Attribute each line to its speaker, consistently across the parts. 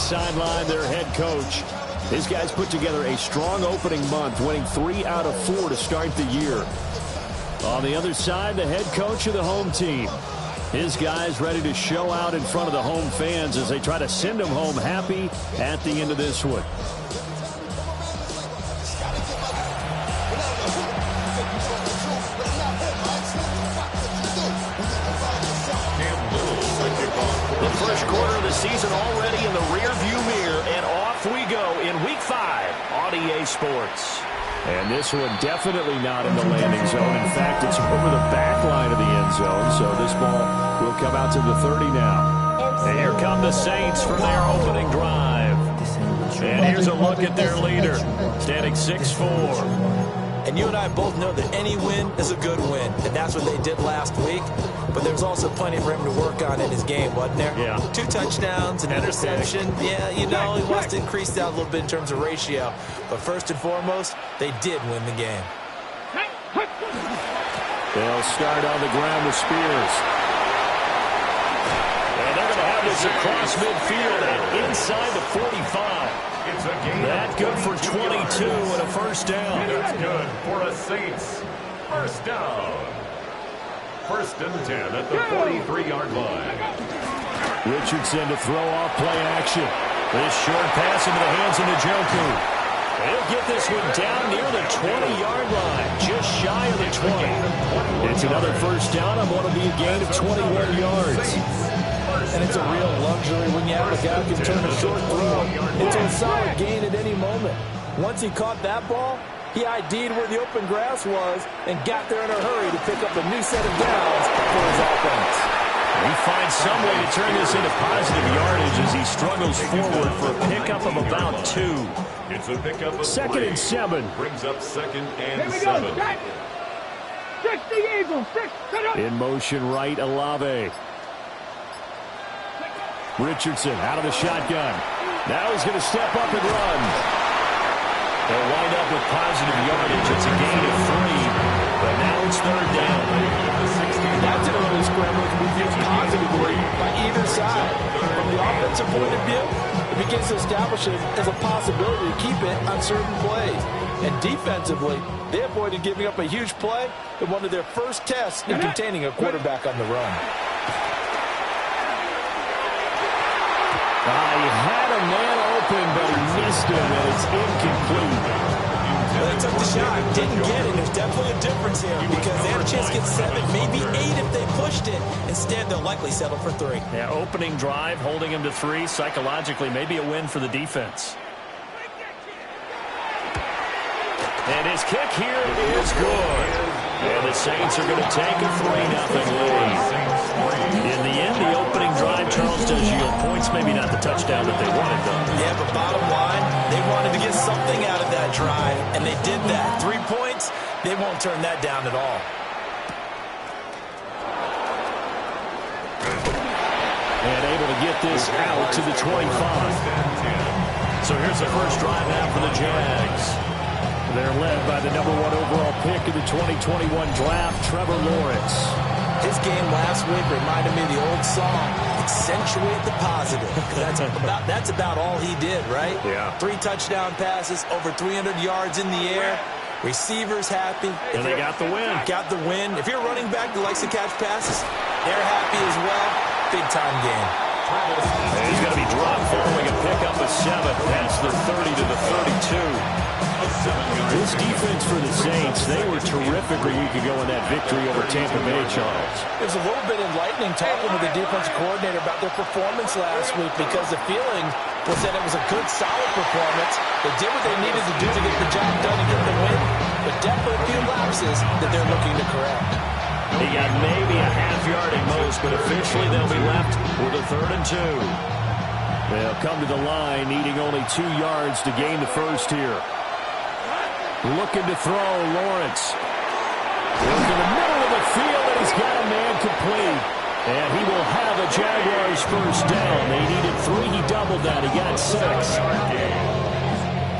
Speaker 1: sideline, their head coach. His guys put together a strong opening month, winning 3 out of 4 to start the year. On the other side, the head coach of the home team. His guys ready to show out in front of the home fans as they try to send them home happy at the end of this one. The first quarter of the season already in the rearview mirror, and off we go in Week 5 on EA Sports. And this one definitely not in the landing zone. In fact, it's over the back line of the end zone, so this ball will come out to the 30 now. And here come the Saints for their opening drive. And here's a look at their leader, standing 6'4".
Speaker 2: And you and I both know that any win is a good win, and that's what they did last week. But there's also plenty for him to work on in his game, wasn't there?
Speaker 1: Yeah.
Speaker 2: 2 touchdowns, an interception. Yeah, you know, he wants to increase that a little bit in terms of ratio. But first and foremost, they did win the game.
Speaker 1: They'll start on the ground with Spears. And they're going to have this across midfield and inside the 45.
Speaker 3: It's a game.
Speaker 1: That good for 22 and a first down.
Speaker 3: That's good for a Saints first down. First and 10 at the 43-yard line.
Speaker 1: Richardson to throw off play action. This short pass into the hands of Njoku. He'll get this one down near the 20-yard line, just shy of the 20. It's another first down on what will be a gain of 21 yards.
Speaker 2: And it's a real luxury when you have a guy who can turn a short throw into a solid gain at any moment. Once he caught that ball, he ID'd where the open grass was and got there in a hurry to pick up a new set of downs for his offense.
Speaker 1: He finds some way to turn this into positive yardage as he struggles forward for a pickup of about 2.
Speaker 3: It's a pickup of
Speaker 1: 2nd and 7.
Speaker 3: Brings up 2nd and 7.
Speaker 4: Six the Eagles.
Speaker 1: In motion right, Olave. Richardson out of the shotgun. Now he's going to step up and run. They'll wind up with positive yardage. It's a gain of 3, but now it's 3rd down.
Speaker 2: That's an early scramble can be viewed positively by either side. From the offensive point of view, it begins to establish it as a possibility to keep it on certain plays. And defensively, they avoided giving up a huge play in one of their first tests in containing a quarterback on the run.
Speaker 1: He had a man open, but he missed him, and it's incomplete.
Speaker 2: Well, they took the shot, didn't get it. There's definitely a difference here because they had a chance to get 7, maybe 8 if they pushed it. Instead, they'll likely settle for 3.
Speaker 1: Yeah, opening drive, holding him to 3. Psychologically, maybe a win for the defense. And his kick here is good. And the Saints are going to take a 3-0 lead. In the end, the opening drive, Charles, does yield points. Maybe not the touchdown that they wanted, though.
Speaker 2: Yeah, but bottom line, they wanted to get something out of that drive, and they did that. 3 points, they won't turn that down at all.
Speaker 1: And able to get this out to the 25. So here's the first drive now for the JAX. They're led by the #1 overall pick of the 2021 draft, Trevor Lawrence.
Speaker 2: His game last week reminded me of the old song, Accentuate the Positive. That's about all he did, right?
Speaker 1: Yeah.
Speaker 2: 3 touchdown passes, over 300 yards in the air. Receivers happy.
Speaker 1: And they got the win.
Speaker 2: Got the win. If you're a running back that likes to catch passes, they're happy as well. Big-time game.
Speaker 1: And he's going to be dropped following a pickup of 7 past the 30 to the 32. This defense for the Saints, they were terrific a week ago in that victory over Tampa Bay, Charles.
Speaker 2: It was a little bit enlightening talking with the defensive coordinator about their performance last week because the feeling was that it was a good, solid performance. They did what they needed to do to get the job done and get the win, but definitely a few lapses that they're looking to correct.
Speaker 1: He got maybe a half yard at most, but officially they'll be left with a 3rd and 2. They'll come to the line needing only 2 yards to gain the first here. Looking to throw, Lawrence. Goes to the middle of the field, and he's got a man complete. And he will have a Jaguars first down. They needed 3. He doubled that. He got 6.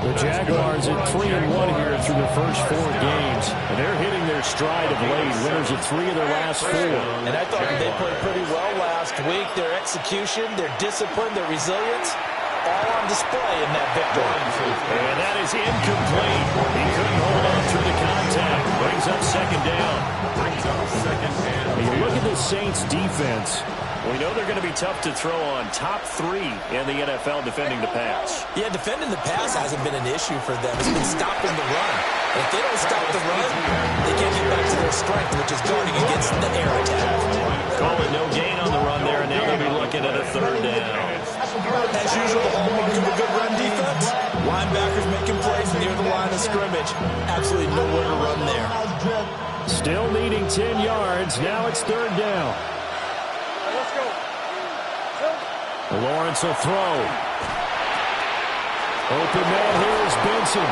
Speaker 1: The Jaguars at 3-1 here through the first 4 games. And they're hitting their stride of late. Winners of 3 of their last 4.
Speaker 2: And I thought they played pretty well last week. Their execution, their discipline, their resilience, all on display in that victory.
Speaker 1: And that is incomplete. He couldn't hold on through the contact. Brings up second down. When you look at the Saints defense, we know they're going to be tough to throw on. Top 3 in the NFL defending the pass.
Speaker 2: Yeah, defending the pass hasn't been an issue for them. It's been stopping the run. And if they don't stop the run, they can't get back to their strength, which is guarding against the air attack.
Speaker 1: Call it no gain on the run there, and now they'll be looking at a third down.
Speaker 2: As usual, the hallmark of a good run defense. Linebackers making plays near the line of scrimmage. Absolutely nowhere to run there.
Speaker 1: Still needing 10 yards. Now it's third down. Lawrence will throw. Open man here is Benson.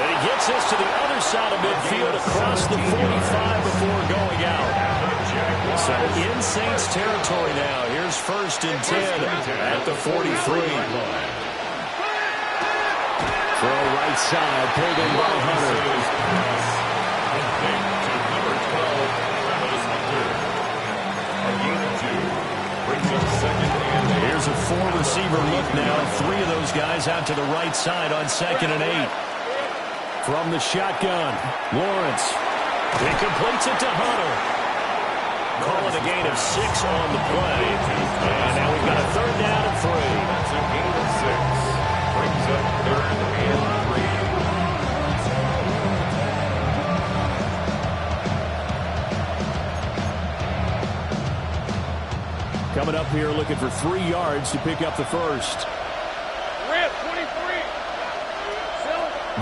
Speaker 1: And he gets this to the other side of midfield across the 45 before going out. So in Saints territory now. Here's first and 10 at the 43. Throw right side, pulled in by Hunter. Here's a 4-receiver look now. 3 of those guys out to the right side on 2nd and 8. From the shotgun, Lawrence. He completes it to Hunter. Calling a gain of 6 on the play. And now we've got a third down and 3.
Speaker 3: That's a gain of 6. Brings up third and 3.
Speaker 1: Coming up here looking for 3 yards to pick up the first.
Speaker 4: Red, 23.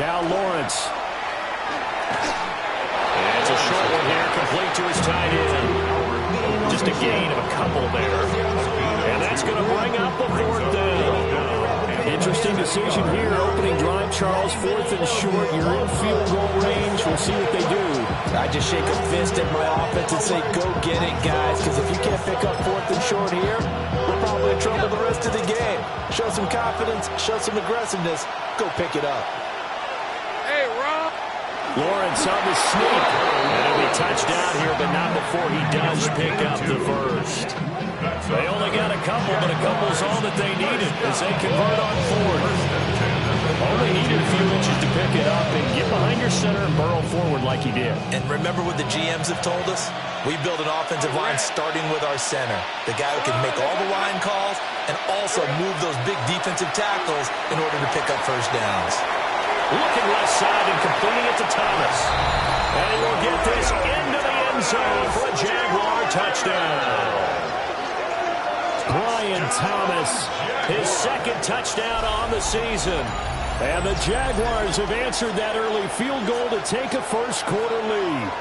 Speaker 1: Now Lawrence. And it's a short one here, complete to his tight end. Just a gain of a couple there. And that's going to bring up the fourth down. Interesting decision here. Opening drive, Charles, 4th and short. You're in field goal range. We'll see what they do.
Speaker 2: I just shake a fist at my offense and say, go get it, guys, because if you can't pick up 4th and short here, we're probably in trouble the rest of the game. Show some confidence, show some aggressiveness, go pick it up.
Speaker 4: Hey, Rob.
Speaker 1: Lawrence on the sneak. And it'll be touchdown here, but not before he does pick up the first. They only got a couple, but a couple's all that they needed as they convert on 4th. Only needed a few inches to pick it up and get behind your center and burrow forward like he did.
Speaker 2: And remember what the GMs have told us? We build an offensive line starting with our center, the guy who can make all the line calls and also move those big defensive tackles in order to pick up first downs.
Speaker 1: Looking left side and completing it to Thomas. And he will get this into the end zone for a Jaguar touchdown. Brian Thomas, his 2nd touchdown on the season. And the Jaguars have answered that early field goal to take a first quarter lead.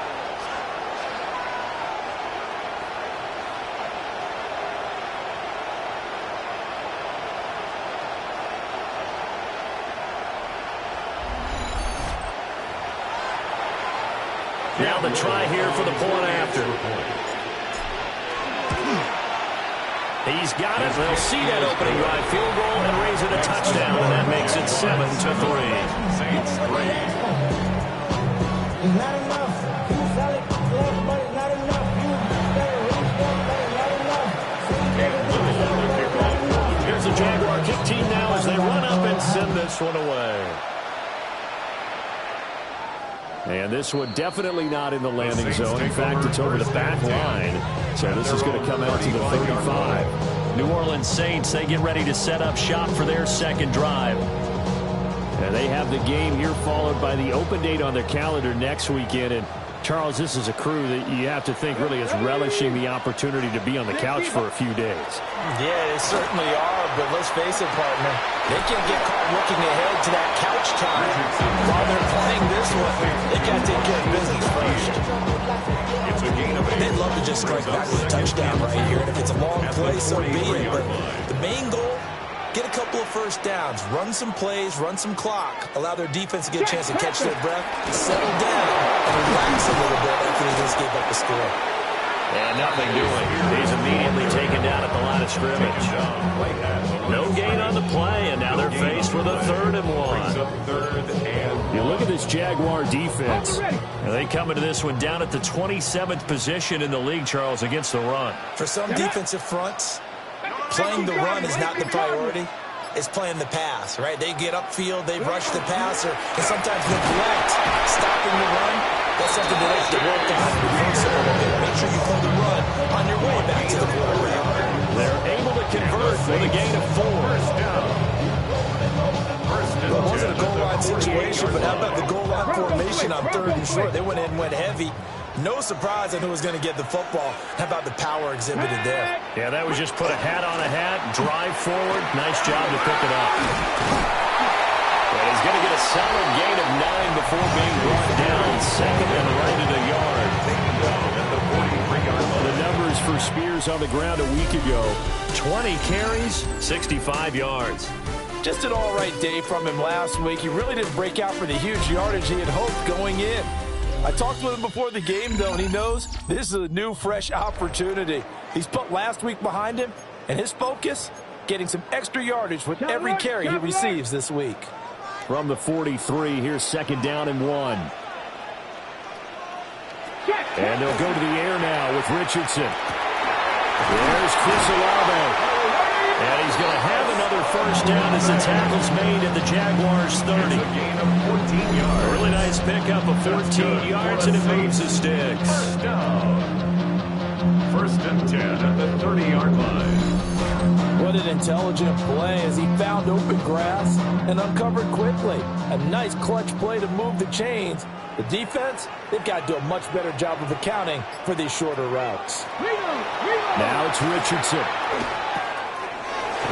Speaker 1: Now the try here for the point after. He's got it. They'll see that opening drive field goal and raise it a touchdown, and that makes it 7-3.
Speaker 3: Saints 3.
Speaker 5: Not enough. You solid, but it's not enough. You better reach down, but it's not enough.
Speaker 1: Here's the Jaguar kick team now as they run up and send this one away. And this one definitely not in the landing zone. In fact, it's over the back line. So this is going to come out to the 35. New Orleans Saints, they get ready to set up shop for their second drive. And they have the game here followed by the open date on their calendar next weekend. And Charles, this is a crew that you have to think really is relishing the opportunity to be on the couch for a few days.
Speaker 2: Yeah, they certainly are, but let's face it, partner. They can't get caught looking ahead to that couch time while they're playing this one. They got to take care of business first.
Speaker 3: It's a gain of 8.
Speaker 2: They'd love to just strike back with a touchdown right here, and if it's a long play, so be it. But the main goal, get a couple of first downs, run some plays, run some clock, allow their defense to get a chance to catch their breath, settle down, and relax a little bit after they just gave up the score.
Speaker 1: And nothing doing. He's immediately taken down at the line of scrimmage. No gain on the play, and now they're faced with a 3rd and 1. You look at this Jaguar defense. And they come into this one down at the 27th position in the league, Charles, against the run.
Speaker 2: For some defensive fronts, playing the run is not the priority. is playing the pass, right? They get upfield, they rush the passer, and sometimes neglect stopping the run. That's something they have to work on and reverse it a little bit. Make sure you throw the run on your way back to the quarterback.
Speaker 1: They're able to convert with a gain of 4.
Speaker 2: Well, it wasn't a goal line situation, but how about the goal line formation on 3rd and short? They went in and went heavy. No surprise on who was going to get the football. How about the power exhibited there?
Speaker 1: Yeah, that was just put a hat on a hat, drive forward. Nice job to pick it up. And he's going to get a solid gain of 9 before being brought down. Second and right at a yard. The numbers for Spears on the ground a week ago. 20 carries, 65 yards.
Speaker 2: Just an all-right day from him last week. He really didn't break out for the huge yardage he had hoped going in. I talked with him before the game, though, and he knows this is a new, fresh opportunity. He's put last week behind him, and his focus, getting some extra yardage with every carry he receives this week.
Speaker 1: From the 43, here's 2nd down and 1. And they'll go to the air now with Richardson. There's Chris Olave. And he's going to have another first down as the tackle's made at the Jaguars' 30.
Speaker 3: Gain of 14 yards.
Speaker 1: Really nice pickup of 14 yards, and it moves the sticks.
Speaker 3: First down. 1st and 10 at the 30-yard line.
Speaker 2: What an intelligent play as he found open grass and uncovered quickly. A nice clutch play to move the chains. The defense, they've got to do a much better job of accounting for these shorter routes.
Speaker 1: Now it's Richardson.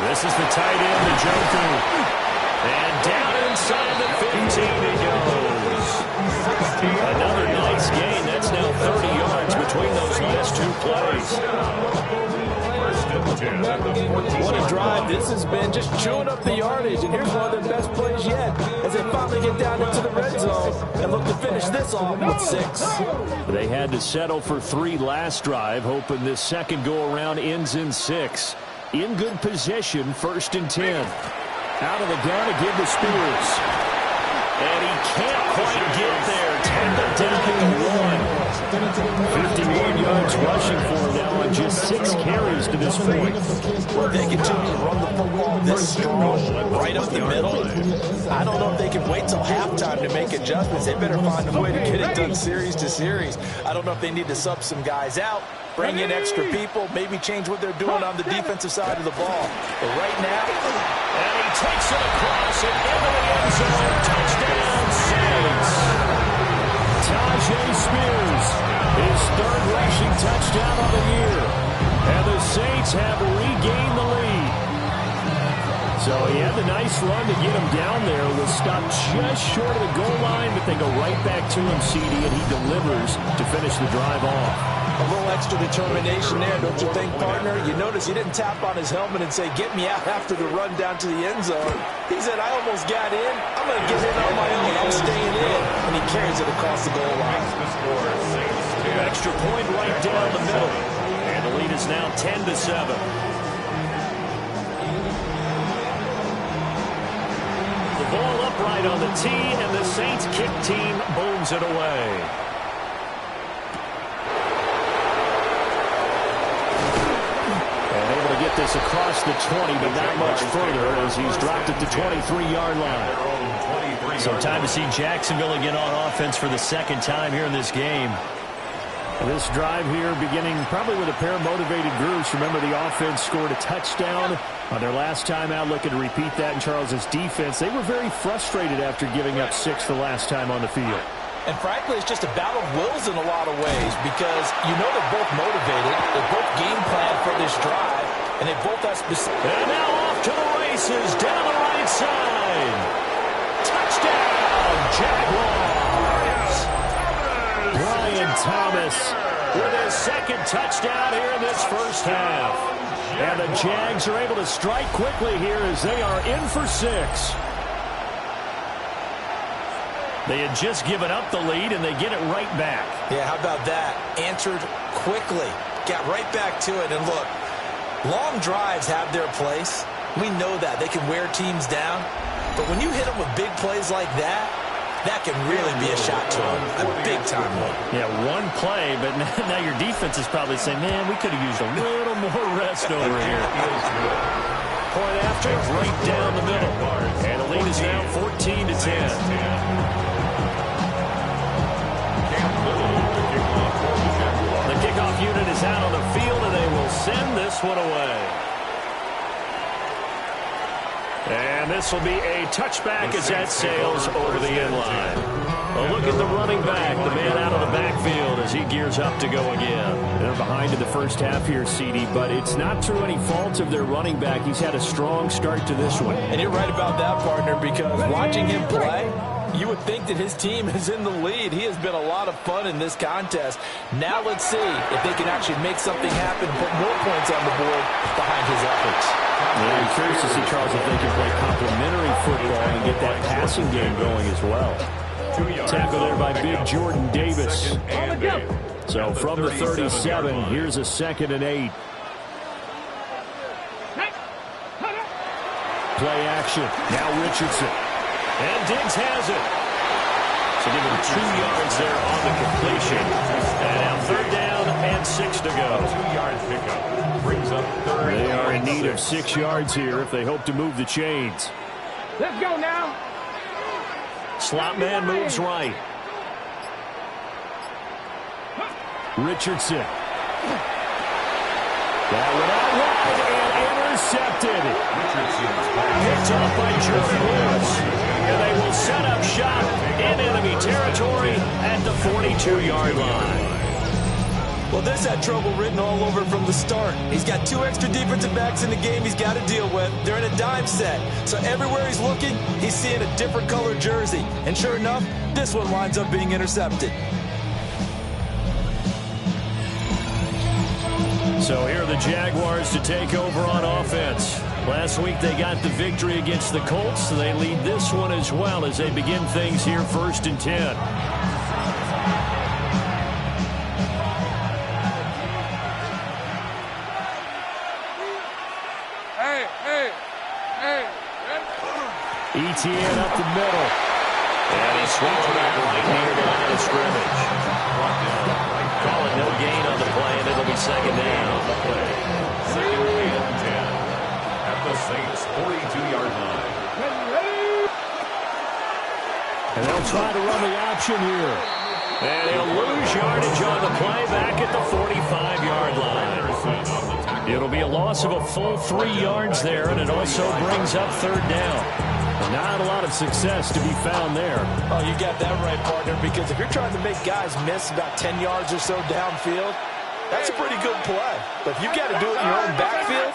Speaker 1: This is the tight end, the Joker. And down inside the 15 he goes. Another nice gain. That's now 30 yards between those last 2 plays.
Speaker 3: 1st and 10 at the 14.
Speaker 2: What a drive this has been, just chewing up the yardage. And here's one of their best plays yet as they finally get down into the red zone and look to finish this off with 6.
Speaker 1: They had to settle for 3 last drive, hoping this second go-around ends in 6. In good position, 1st and 10. Out of the gun to give to Spears. And he can't quite get there. Tackled down at the 1. 51 yards rushing for him now on just 6 carries to this point.
Speaker 2: Well, they continue to run the football this strong, right up the middle. I don't know if they can wait till halftime to make adjustments. They better find a way to get it done series to series. I don't know if they need to sub some guys out, bring in extra people, maybe change what they're doing on the defensive side of the ball. But right now,
Speaker 1: and he takes it across and into the end zone. Touchdown, Saints. Tajay Spears, his 3rd rushing touchdown of the year. And the Saints have regained the lead. So he had the nice run to get him down there. Was stopped just short of the goal line, but they go right back to him, CD, and he delivers to finish the drive off.
Speaker 2: a little extra determination there, don't you think, partner? You notice he didn't tap on his helmet and say, get me out after the run down to the end zone. He said, I almost got in. I'm going to get in on my own. I'm staying in. And he carries it across the goal line.
Speaker 1: Extra point right down the middle. And the lead is now 10-7. The ball upright on the tee, and the Saints kick team booms it away. And able to get this across the 20, but not much further as he's dropped at the 23-yard line. So time to see Jacksonville again on offense for the second time here in this game. This drive here beginning probably with a pair of motivated groups. Remember, the offense scored a touchdown on their last time out, looking to repeat that in Charles's defense. They were very frustrated after giving up 6 the last time on the field.
Speaker 2: And frankly, it's just a battle of wills in a lot of ways because you know they're both motivated. They're both game planned for this drive, and they both have specific.
Speaker 1: And now off to the races down the right side. Touchdown, Jaguars. Brian Thomas with his second touchdown here in this first half. And the Jags are able to strike quickly here as they are in for 6. They had just given up the lead, and they get it right back.
Speaker 2: Yeah, how about that? Answered quickly. Got right back to it. And look, long drives have their place. We know that. They can wear teams down. But when you hit them with big plays like that, that can really be a shot to them. A big-time one.
Speaker 1: Yeah, one play, but now your defense is probably saying, man, we could have used a little more rest over here. point after, right down the middle. And the lead is now 14-10. The kickoff unit is out on the field, and they will send this one away. And this will be a touchback as that sails over the end line. Well, look at the running back, the man out of the backfield as he gears up to go again. They're behind in the first half here, CD, but it's not through any fault of their running back. He's had a strong start to this one.
Speaker 2: And you're right about that, partner, because watching him play, you would think that his team is in the lead. He has been a lot of fun in this contest. Now let's see if they can actually make something happen, put more points on the board behind his efforts.
Speaker 1: Yeah, I'm curious to see, Charles, if they can play complementary football and get that passing game going as well. Tackle there by big Jordan Davis. So from the 37, here's a 2nd and 8. Play action. Now Richardson. And Diggs has it. So give him 2 yards there on the completion. And now 3rd down and 6 to go.
Speaker 3: 2-yard pickup brings up 3rd.
Speaker 1: They are in need of 6 yards here if they hope to move the chains.
Speaker 4: Let's go now.
Speaker 1: Slot man moves right. Richardson. That went out wide and intercepted. Picked off by Jordan Lewis. And they will set up shop in enemy territory at the 42-yard line.
Speaker 2: Well, this had trouble written all over from the start. He's got 2 extra defensive backs in the game he's got to deal with. They're in a dime set. So everywhere he's looking, he's seeing a different color jersey. And sure enough, this one winds up being intercepted.
Speaker 1: So here are the Jaguars to take over on offense. Last week they got the victory against the Colts, so they lead this one as well as they begin things here 1st and 10. ETN up the middle. And he swallowed that right near the line of scrimmage. Call it no gain on the play, and it'll be 2nd down.
Speaker 3: 2nd and 10 at the Saints' 42-yard line.
Speaker 1: And they'll try to run the option here. And he'll lose yardage on the play back at the 45-yard line. It'll be a loss of a full 3 yards there, and it also brings up 3rd down. Not a lot of success to be found there.
Speaker 2: Oh, you got that right, partner, because if you're trying to make guys miss about 10 yards or so downfield, that's a pretty good play. But if you've got to do it in your own backfield,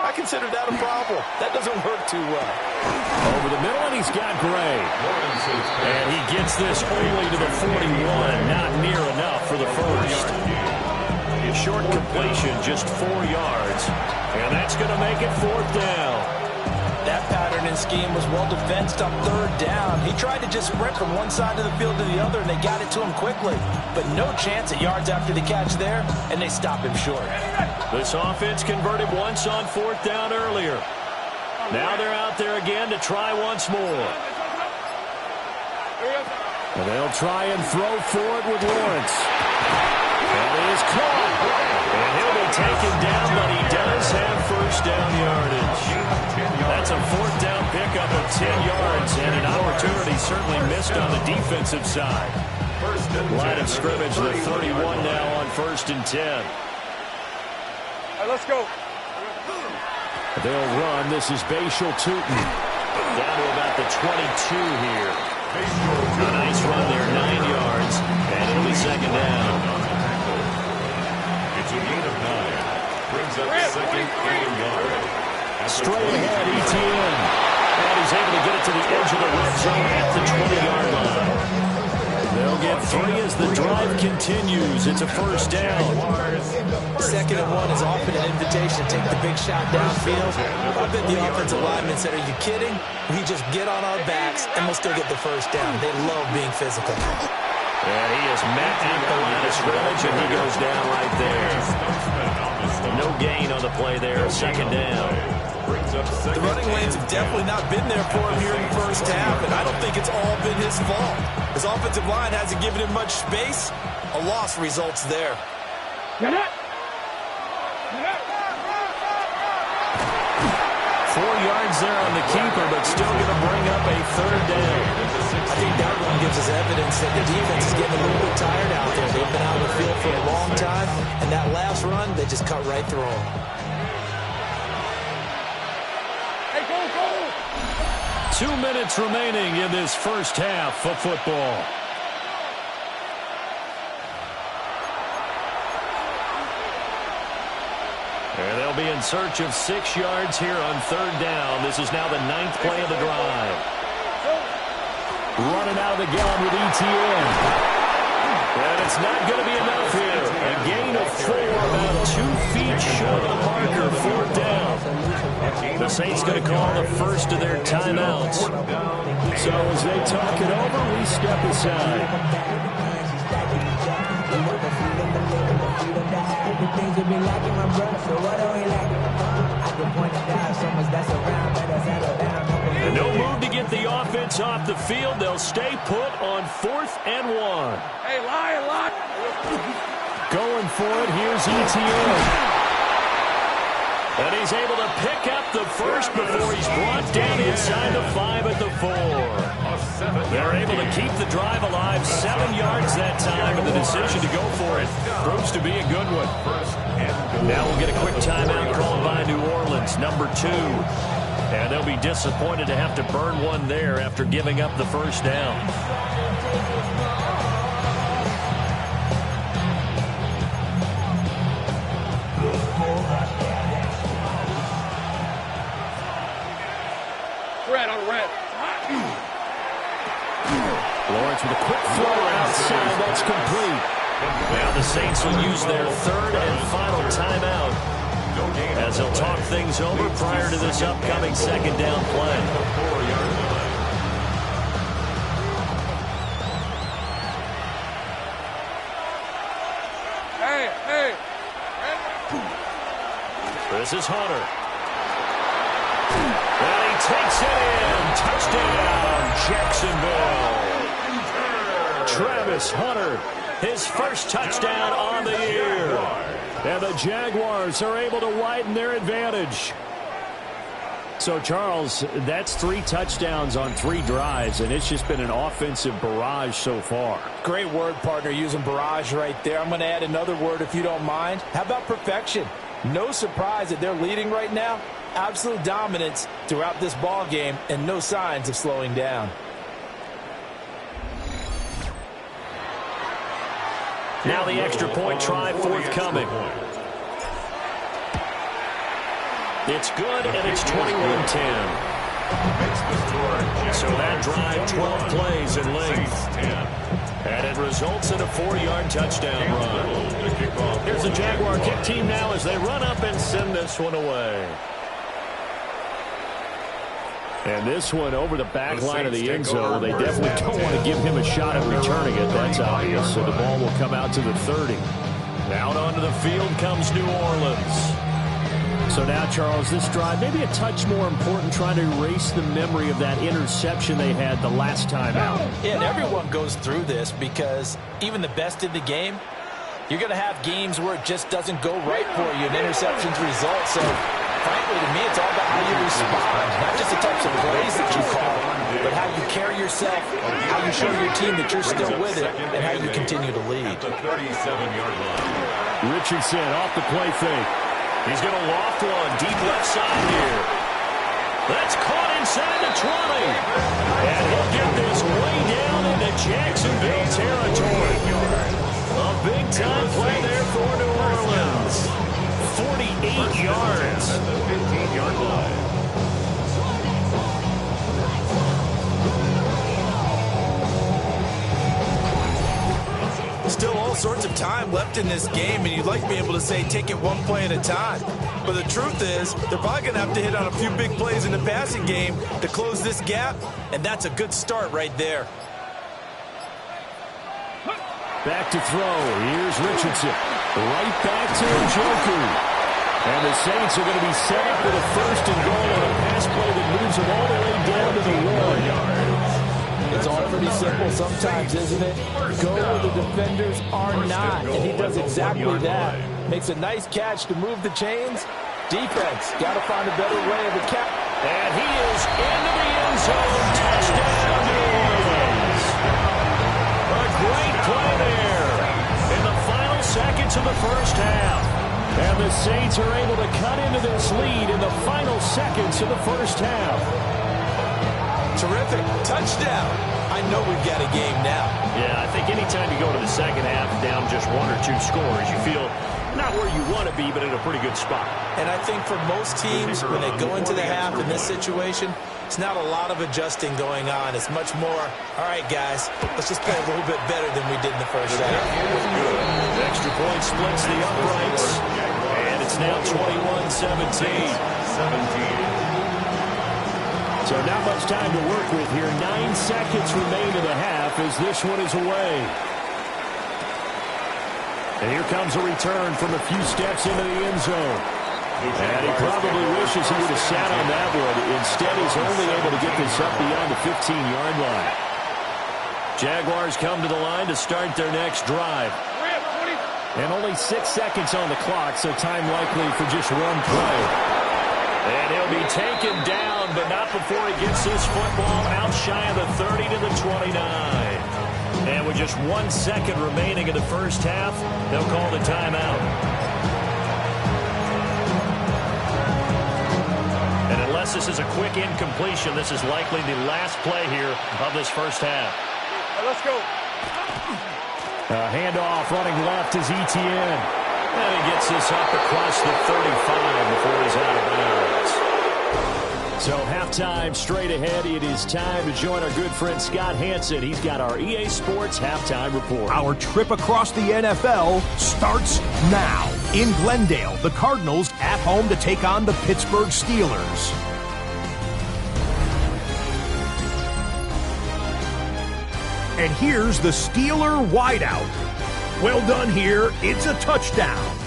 Speaker 2: I consider that a problem. That doesn't work too well.
Speaker 1: Over the middle, and he's got Gray. And he gets this only to the 41. Not near enough for the first. A short completion, just 4 yards. And that's going to make it 4th down.
Speaker 2: That pattern and scheme was well defensed on 3rd down. He tried to just sprint from one side of the field to the other, and they got it to him quickly. But no chance at yards after the catch there, and they stop him short.
Speaker 1: This offense converted once on 4th down earlier. Now they're out there again to try once more. And they'll try and throw for it with Lawrence. And he is caught. And he'll be taken down, but he does have 1st down yardage. That's a 4th down pickup of 10 yards, and an opportunity certainly missed on the defensive side. Line of scrimmage, the 31 now on 1st and 10.
Speaker 4: All right, let's go.
Speaker 1: They'll run. This is Bashal Tootin. Down to about the 22 here. A nice run there, 9 yards, and it'll be 2nd down.
Speaker 3: It's a gain of 9. Brings up 2nd and yard.
Speaker 1: Straight ahead, ETN. And he's able to get it to the edge of the red zone at the 20-yard line. They'll get 3 as the drive continues. It's a 1st down.
Speaker 2: 2nd and 1 is often an invitation to take the big shot downfield. I bet the offensive linemen said, are you kidding? We just get on our backs, and we'll still get the 1st down. They love being physical.
Speaker 1: And he is met at the line of scrimmage, and he goes down right there. No gain on the play there, 2nd down.
Speaker 2: The running lanes have definitely not been there for him here in the first half, and I don't think it's all been his fault. His offensive line hasn't given him much space. A loss results there.
Speaker 1: 4th yards there on the keeper, but still going to bring up a third down.
Speaker 2: I think that one gives us evidence that the defense is getting a little bit tired out there. They've been out in the field for a long time, and that last run, they just cut right through them.
Speaker 4: Hey, go, go!
Speaker 1: 2 minutes remaining in this first half of football. And they'll be in search of 6 yards here on third down. This is now the 9th play of the drive. Running out of the gun with ETN. And it's not going to be enough here. A gain of 4, about 2 feet short of the marker, 4th down. The Saints going to call the first of their timeouts. So as they talk it over, we step aside. And no move to get the offense off the field. They'll stay put on 4th and 1.
Speaker 4: Hey, lie.
Speaker 1: Going for it, here's ETN. And he's able to pick up the first before he's brought down inside the 5 at the 4. They're able to keep the drive alive, 7 yards that time, and the decision to go for it proves to be a good one. Now we'll get a quick timeout called by New Orleans, number 2. And they'll be disappointed to have to burn one there after giving up the first down.
Speaker 4: Red on red.
Speaker 1: Lawrence with a quick throw outside. That's complete. Now the Saints will use their 3rd and final timeout as they'll talk things over prior to this upcoming 2nd down play.
Speaker 4: Hey.
Speaker 1: This is Hunter. And he takes it in. Touchdown, Jacksonville. Travis Hunter, his first touchdown on the year. And the Jaguars are able to widen their advantage. So, Charles, that's 3 touchdowns on 3 drives, and it's just been an offensive barrage so far.
Speaker 2: Great word, partner, using barrage right there. I'm going to add another word if you don't mind. How about perfection? No surprise that they're leading right now. Absolute dominance throughout this ball game and no signs of slowing down.
Speaker 1: Now the extra point try forthcoming. It's good, and it's 21-10. So that drive, 12 plays in length. And it results in a 4-yard touchdown run. Here's the Jaguar kick team now as they run up and send this one away. And this one over the back line of the end zone. They definitely don't want to give him a shot at returning it. That's obvious. So the ball will come out to the 30. Out onto the field comes New Orleans. So now, Charles, this drive maybe a touch more important, trying to erase the memory of that interception they had the last time out.
Speaker 2: Yeah, and everyone goes through this because even the best in the game, you're going to have games where it just doesn't go right for you, and interceptions result. So, frankly, to me, it's all about how you respond, not just the types of plays that you call, but how you carry yourself, how you show your team that you're still with it, and how you continue to lead.
Speaker 3: The 37-yard line.
Speaker 1: Richardson off the play fake. He's going to loft one deep left side here. That's caught inside the 20. And he'll get this way down into Jacksonville territory. A big-time play there for New Orleans. 48 yards.
Speaker 3: At the 15-yard line.
Speaker 6: Still all sorts of time left in this game, and you'd like to be able to say take it one play at a time. But the truth is, they're probably going to have to hit on a few big plays in the passing game to close this gap, and that's a good start right there.
Speaker 1: Back to throw. Here's Richardson. Right back to Njoku. And the Saints are going to be set up with a first and goal on a pass play that moves them all the way down to the 1 yard.
Speaker 2: It's all pretty simple sometimes, isn't it? Go where the defenders are not, and he does exactly that. Makes a nice catch to move the chains. Defense, got to find a better way of
Speaker 1: And he is into the end zone. Touchdown, New Orleans. A great play there in the final seconds of the first half. And the Saints are able to cut into this lead in the final seconds of the first half.
Speaker 6: Terrific. Touchdown. I know we've got a game now.
Speaker 1: Yeah, I think anytime you go to the second half down just 1 or 2 scores, you feel not where you want to be, but in a pretty good spot.
Speaker 6: And I think for most teams, when they go into the half in this situation, it's not a lot of adjusting going on. It's much more, all right, guys, let's just play a little bit better than we did in the first half.
Speaker 1: Extra point splits the uprights, and it's now 21-17. So not much time to work with here. 9 seconds remain in the half as this one is away. And here comes a return from a few steps into the end zone. And he probably wishes he would have sat on that one. Instead, he's only able to get this up beyond the 15-yard line. Jaguars come to the line to start their next drive. And only 6 seconds on the clock, so time likely for just one play. And he'll be taken down, but not before he gets this football out shy of the 30 to the 29. And with just 1 second remaining in the first half, they'll call the timeout. And unless this is a quick incompletion, this is likely the last play here of this first half.
Speaker 4: Let's go.
Speaker 1: Handoff running left is Etienne. And he gets this up across the 35 before he's out of bounds. So halftime straight ahead. It is time to join our good friend Scott Hansen. He's got our EA Sports halftime report.
Speaker 7: Our trip across the NFL starts now. In Glendale, the Cardinals at home to take on the Pittsburgh Steelers. And here's the Steeler wideout. Well done here. It's a touchdown.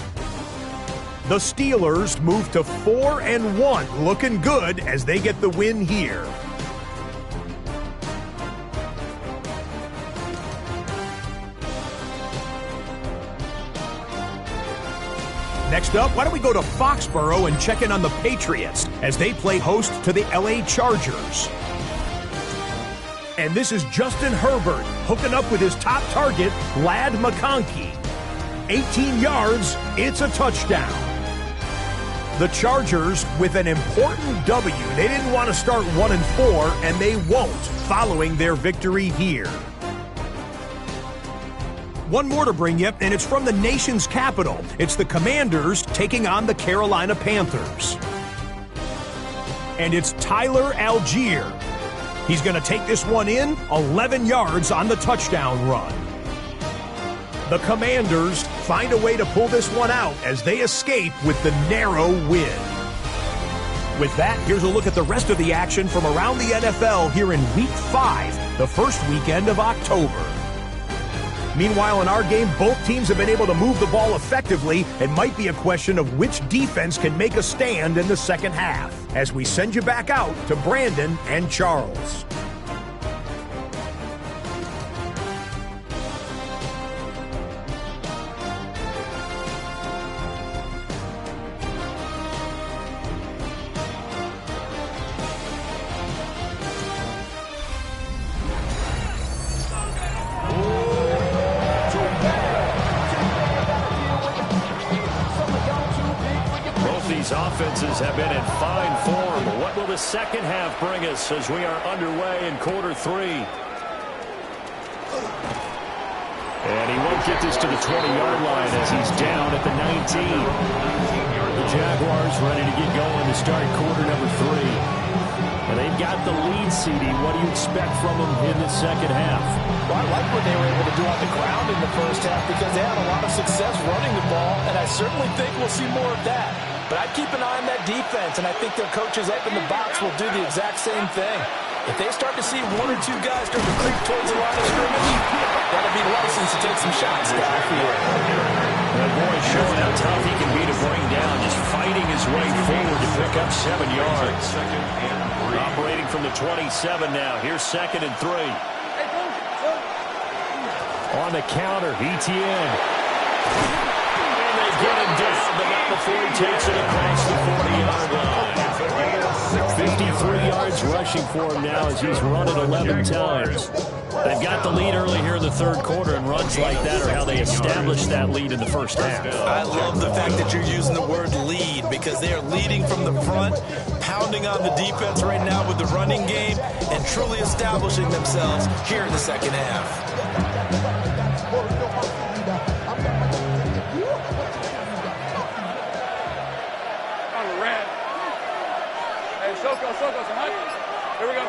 Speaker 7: The Steelers move to 4-1, looking good as they get the win here. Next up, why don't we go to Foxborough and check in on the Patriots as they play host to the LA Chargers. And this is Justin Herbert hooking up with his top target, Ladd McConkey. 18 yards, it's a touchdown. The Chargers with an important W. They didn't want to start 1-4, and they won't following their victory here. One more to bring you, and it's from the nation's capital. It's the Commanders taking on the Carolina Panthers. And it's Tyler Algier. He's going to take this one in, 11 yards on the touchdown run. The Commanders find a way to pull this one out as they escape with the narrow win. With that, here's a look at the rest of the action from around the NFL here in Week 5, the first weekend of October. Meanwhile, in our game, both teams have been able to move the ball effectively. It might be a question of which defense can make a stand in the second half. As we send you back out to Brandon and Charles.
Speaker 1: Offenses have been in fine form. What will the second half bring us as we are underway in quarter 3? And he won't get this to the 20-yard line as he's down at the 19. The Jaguars ready to get going to start quarter number 3. And they've got the lead, CD. What do you expect from them in the second half?
Speaker 2: Well, I like what they were able to do on the ground in the first half because they had a lot of success running the ball, and I certainly think we'll see more of that. But I'd keep an eye on that defense, and I think their coaches up in the box will do the exact same thing. If they start to see 1 or 2 guys start to creep towards the line of scrimmage, that'll be license to take some shots downfield.
Speaker 1: That boy showing how tough he can be to bring down, just fighting his way forward to pick up 7 yards. Operating from the 27 now. Here's 2nd and 3. On the counter, Etienne. And they get him down, but not before he takes it across the 40-yard line. 53 yards rushing for him now as he's run it 11 times. They've got the lead early here in the third quarter, and runs like that are how they established that lead in the first half.
Speaker 6: I love the fact that you're using the word lead because they are leading from the front, pounding on the defense right now with the running game, and truly establishing themselves here in the second half.
Speaker 4: Here we go.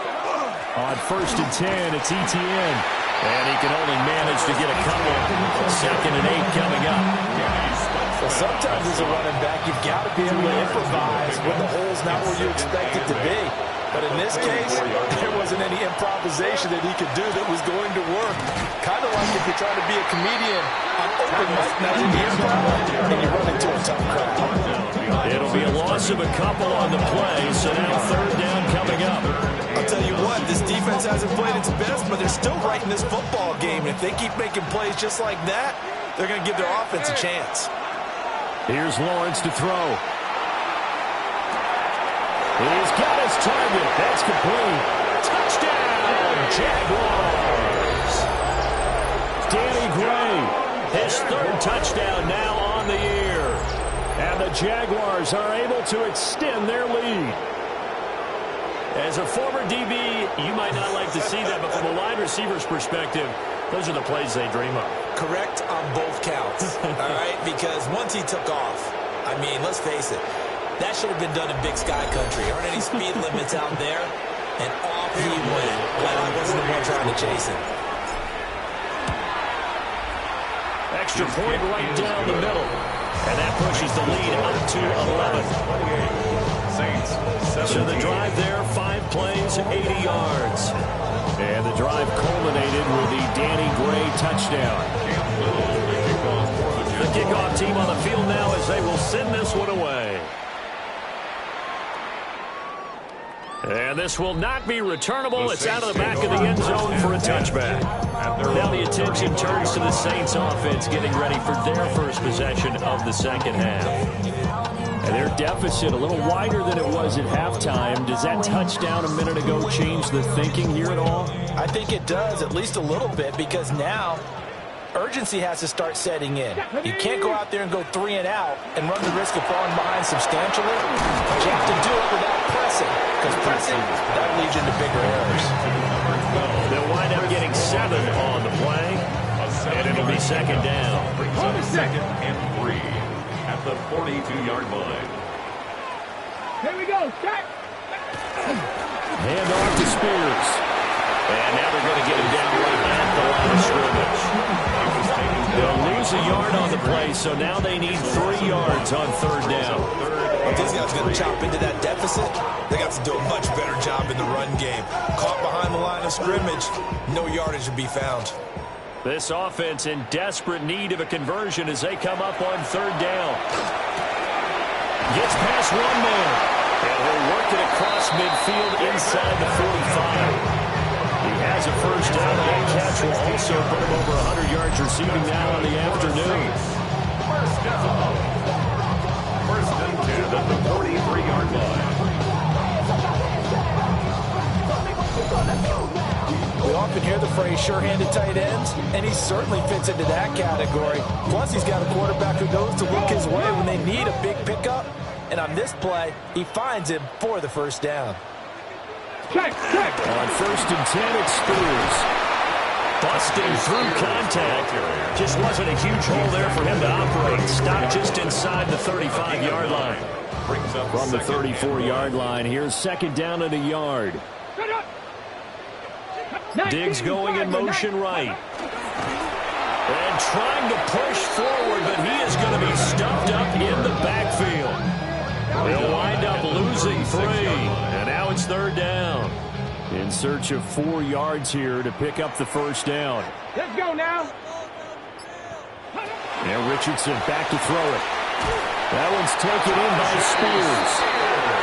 Speaker 1: On 1st and 10, it's ETN. And he can only manage to get a couple. 2nd and 8 coming up.
Speaker 2: So sometimes as a running back, you've got to be able to improvise when the hole's not where you expect it to be. But in this case, there wasn't any improvisation that he could do that was going to work. Kind of like if you're trying to be a comedian on open mic night in the improv and you run into a tough crowd.
Speaker 1: It'll be a loss of a couple on the play, so now 3rd down coming up.
Speaker 6: I'll tell you what, this defense hasn't played its best, but they're still right in this football game. And if they keep making plays just like that, they're going to give their offense a chance.
Speaker 1: Here's Lawrence to throw. He's got his target. That's complete. Touchdown, Jaguars. Danny Gray, his 3rd touchdown now on the year. And the Jaguars are able to extend their lead. As a former DB, you might not like to see that, but from a wide receiver's perspective, those are the plays they dream of.
Speaker 6: Correct on both counts, all right? Because once he took off, I mean, let's face it, that should have been done in Big Sky Country. Aren't any speed limits out there? And off he went. Glad I wasn't the one trying to chase him.
Speaker 1: Extra point right down the middle. And that pushes the lead up to 11. So the drive there, 5 plays, 80 yards. And the drive culminated with the Danny Gray touchdown. The kickoff team on the field now as they will send this one away. And this will not be returnable. It's out of the back of the end zone for a touchback. Now the attention turns to the Saints offense getting ready for their first possession of the second half. And their deficit a little wider than it was at halftime. Does that touchdown a minute ago change the thinking here at all?
Speaker 2: I think it does, at least a little bit, because now urgency has to start setting in. You can't go out there and go 3 and out and run the risk of falling behind substantially. But you have to do it without pressing, because pressing, that leads into bigger errors.
Speaker 1: They'll wind up getting 7 on the play, and it'll be 2nd down.
Speaker 3: 2nd and 3 at the 42-yard line.
Speaker 4: Here we go. Check.
Speaker 1: Hand off to Spears. And now they're going to get him down right at the line of scrimmage. They'll lose a yard on the play, so now they need 3 yards on 3rd down.
Speaker 6: If these guys are going to chop into that deficit, they got to do a much better job in the run game. Caught behind the line of scrimmage, no yardage to be found.
Speaker 1: This offense in desperate need of a conversion as they come up on 3rd down. Gets past one man, and will work it across midfield inside the 45. He has a first down. That catch will also put him over 100 yards receiving now in the afternoon.
Speaker 3: First down. 1st and 10 at the 43-yard line.
Speaker 2: We often hear the phrase sure-handed tight ends, and he certainly fits into that category. Plus, he's got a quarterback who knows to look his way when they need a big pickup. And on this play, he finds him for the first down.
Speaker 4: Check.
Speaker 1: On 1st and 10, it's Spears. Busting through contact. Just wasn't a huge hole there for him to operate. Stopped just inside the 35-yard line. From the 34-yard line, here's 2nd down and a yard. Diggs going in motion right. And trying to push forward, but he is going to be stuffed up in the backfield. They'll wind up losing 3. And now it's 3rd down. In search of 4 yards here to pick up the first down.
Speaker 4: Let's go now.
Speaker 1: And Richardson back to throw it. That one's taken in by Spears.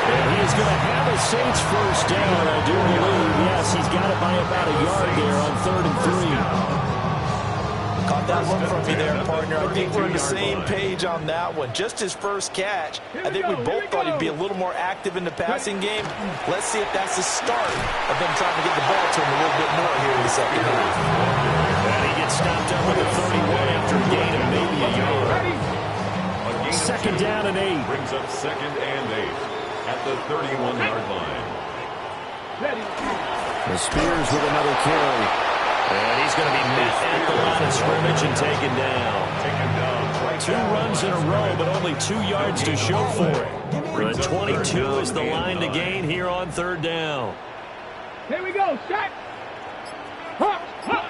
Speaker 1: And he is going to have a Saints first down, I do believe. Yes, he's got it by about a yard there on 3rd and 3.
Speaker 2: Caught
Speaker 6: about that look from me there, partner. I think we're on the same page on that one. Just his first catch. I think we both thought he'd be a little more active in the passing game. Let's see if that's the start of them trying to get the ball to him a little bit more here in the second half.
Speaker 1: And he gets stopped up at the 31 after a gain of maybe a yard. Second down and 8.
Speaker 3: Brings up second and 8 at the 31-yard line.
Speaker 1: The Spears with another carry. And he's going to be met at the line of scrimmage and taken down. 2 runs in a row, but only 2 yards to show for it. The 22 is the line to gain here on third down.
Speaker 4: Here we go, set. Hop, hop.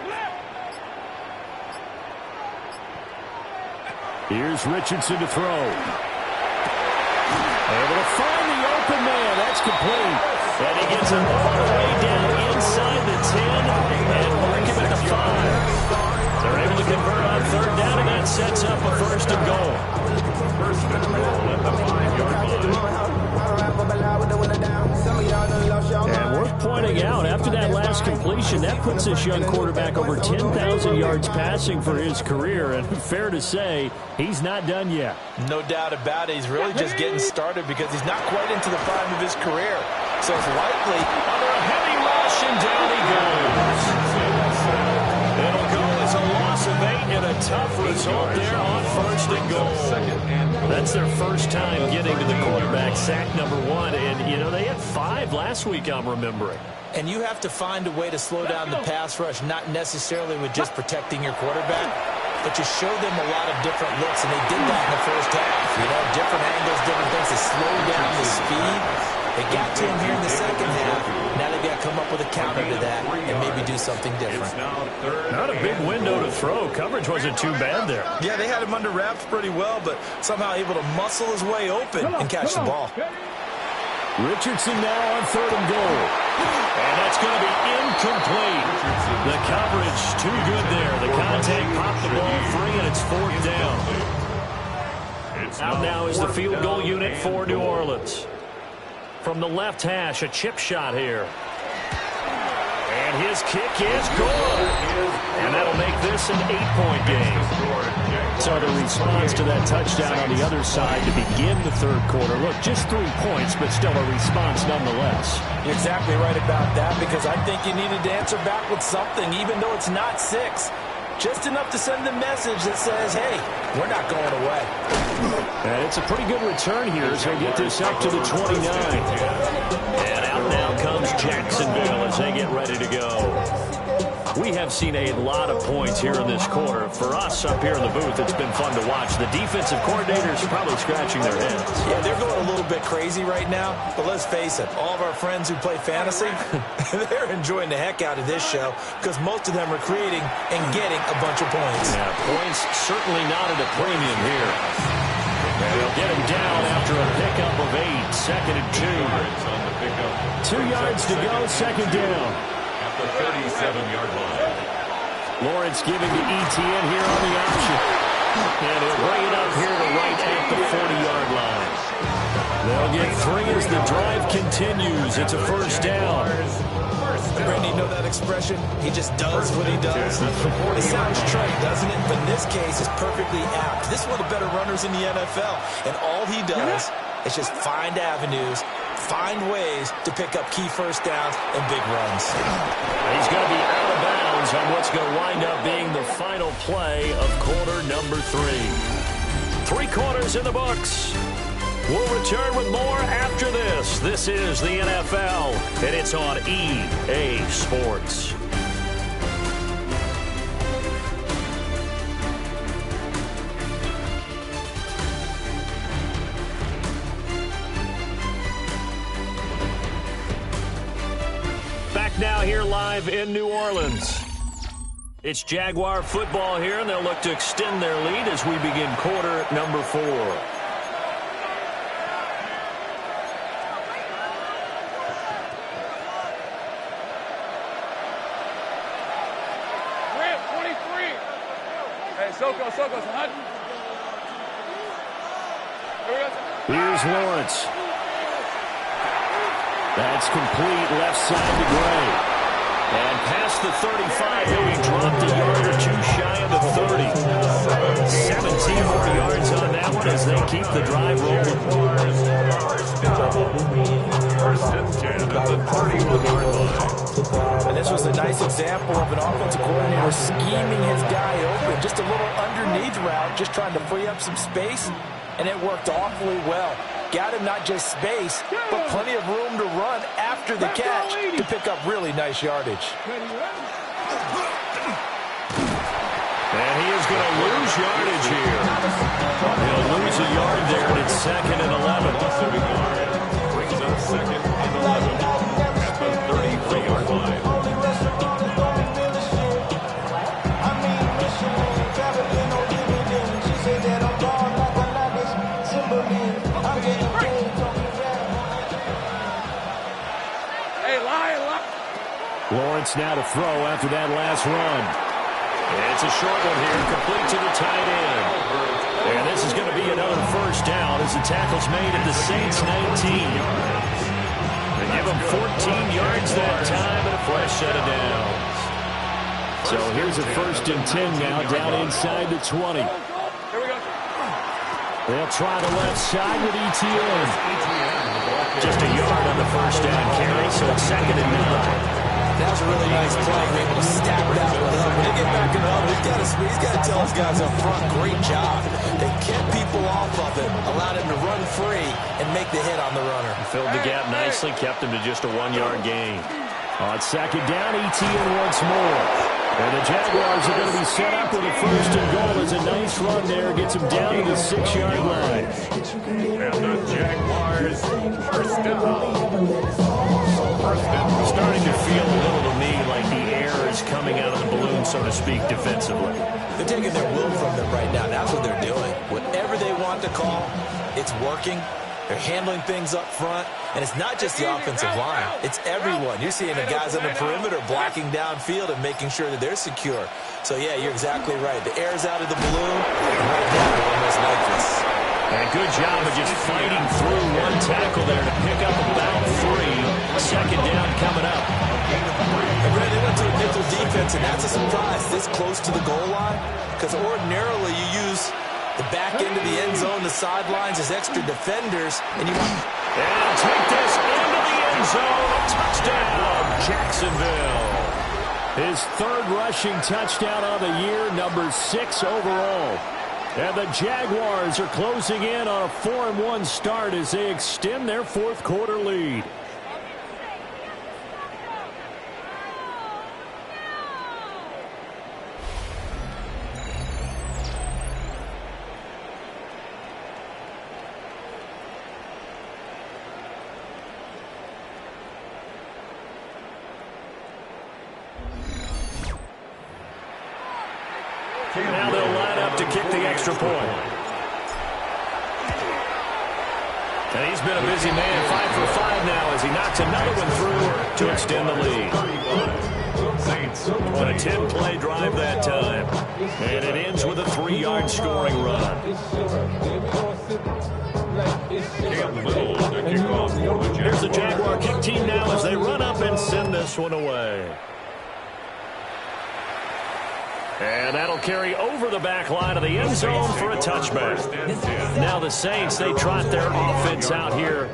Speaker 1: Here's Richardson to throw. Able to find the open man. That's complete. And he gets it all the way down inside the 10 and mark him at the 5. They're able to convert on third down, and that sets up a first and goal.
Speaker 3: First and goal at the 5-yard line.
Speaker 1: And worth pointing out, after that last completion, that puts this young quarterback over 10,000 yards passing for his career. And fair to say, he's not done yet.
Speaker 6: No doubt about it. He's really just getting started because he's not quite into the prime of his career. So it's likely
Speaker 1: under a heavy rush, and down he goes. It'll go as a loss of 8 and a tough result there on first and goal. That's their first time getting to the quarterback, sack number 1. And, you know, they had 5 last week, I'm remembering.
Speaker 6: And you have to find a way to slow down the pass rush, not necessarily with just protecting your quarterback, but you show them a lot of different looks, and they did that in the first half. You know, different angles, different things to slow down the speed. They got to him here in the second half. Now they've got to come up with a counter to that and maybe do something different.
Speaker 1: Not a big window to throw. Coverage wasn't too bad there.
Speaker 6: Yeah, they had him under wraps pretty well, but somehow able to muscle his way open and catch the ball.
Speaker 1: Richardson now on third and goal. And that's going to be incomplete. The coverage too good there. The contact popped the ball free, and it's fourth down. Out now is the field goal unit for New Orleans. From the left hash, a chip shot here. And his kick is good. And that'll make this an 8-point game. So the response to that touchdown on the other side to begin the third quarter. Look, just 3 points, but still a response nonetheless.
Speaker 6: You're exactly right about that, because I think you needed to answer back with something, even though it's not 6. Just enough to send the message that says, hey, we're not going away.
Speaker 1: And it's a pretty good return here as they get this up to the 29. And out now comes Jacksonville as they get ready to go. We have seen a lot of points here in this quarter. For us up here in the booth, it's been fun to watch. The defensive coordinators probably scratching their heads.
Speaker 6: Yeah, they're going a little bit crazy right now. But let's face it, all of our friends who play fantasy, they're enjoying the heck out of this show because most of them are creating and getting a bunch of points.
Speaker 1: Yeah, points certainly not at a premium here. And they'll get him down after a pickup of 8. Second and 2. 2 yards to go, second down.
Speaker 3: The 37-yard line.
Speaker 1: Lawrence giving to ETN here on the option. And he'll bring it up here to right at the 40-yard line. They'll get 3 as the drive continues. It's a first down.
Speaker 6: Randy, you know that expression? He just does what he does. It sounds trite, doesn't it? But in this case, it's perfectly apt. This is one of the better runners in the NFL. And all he does is just find avenues, find ways to pick up key first downs and big runs.
Speaker 1: He's going to be out of bounds on what's going to wind up being the final play of quarter number 3. 3 quarters in the books. We'll return with more after this. This is the NFL, and it's on EA Sports. Now here live in New Orleans. It's Jaguar football here, and they'll look to extend their lead as we begin quarter number 4.
Speaker 4: Rip, 23. Hey, Soko, 100.
Speaker 1: Here's Lawrence. That's complete left side to Gray. And past the 35, he'll be dropped a yard or 2 shy of the 30. 40. 17 more yards on that one as they keep the drive rolling.
Speaker 3: First and 10 at the 31-yard line.
Speaker 2: And this was a nice example of an offensive coordinator scheming his guy open. Just a little underneath route, just trying to free up some space, and it worked awfully well. Got him not just space, but plenty of room to run after the catch to pick up really nice yardage.
Speaker 1: And he is going to lose yardage here. He'll lose a yard there, and it's 2nd and 11.
Speaker 3: Brings up 2nd and 11 at the 33-yard line.
Speaker 1: Lawrence now to throw after that last run. It's a short one here, complete to the tight end. And this is going to be another first down as the tackle's made at the Saints 19. They give them 14 yards that time and a fresh set of downs. So here's a 1st and 10 now down inside the 20. They'll try the left side with ETN. Just a yard on the first down carry, so it's 2nd and 9.
Speaker 2: That was a really nice play. We're able to stack that one up. When they get back in the huddle, he's got to tell his guys up front, great job. They kept people off of him, allowed him to run free, and make the hit on the runner.
Speaker 1: Filled the gap nicely, kept him to just a 1-yard gain. On 2nd down, ETN once more. And the Jaguars are going to be set up with a 1st and goal. As a nice run there, gets him down to the 6-yard line.
Speaker 3: And the Jaguars first down.
Speaker 1: Starting to feel a little to me like the air is coming out of the balloon, so to speak, defensively.
Speaker 2: They're taking their will from them right now. That's what they're doing. Whatever they want to call, it's working. They're handling things up front. And it's not just the offensive line. It's everyone. You're seeing the guys on the perimeter blocking downfield and making sure that they're secure. So, yeah, you're exactly right. The air's out of the balloon. And right now, they're almost lifeless.
Speaker 1: And a good job of just fighting through one tackle there to pick up about 3. 2nd down coming up.
Speaker 2: And Brad, they went to a nickel defense, and that's a surprise this close to the goal line, because ordinarily you use the back end of the end zone, the sidelines as extra defenders, and you want...
Speaker 1: And take this into the end zone. Touchdown, Jacksonville. His 3rd rushing touchdown of the year, number 6 overall. And the Jaguars are closing in on a 4-1 start as they extend their 4th quarter lead. Now they'll line up to kick the extra point. And he's been a busy man, 5 for 5 now as he knocks another one through to extend the lead. On a 10-play drive that time. And it ends with a 3-yard scoring run. Here's the Jaguar kick team now as they run up and send this one away. And that'll carry over the back line of the end zone for a touchback. Now the Saints, they trot their offense out here.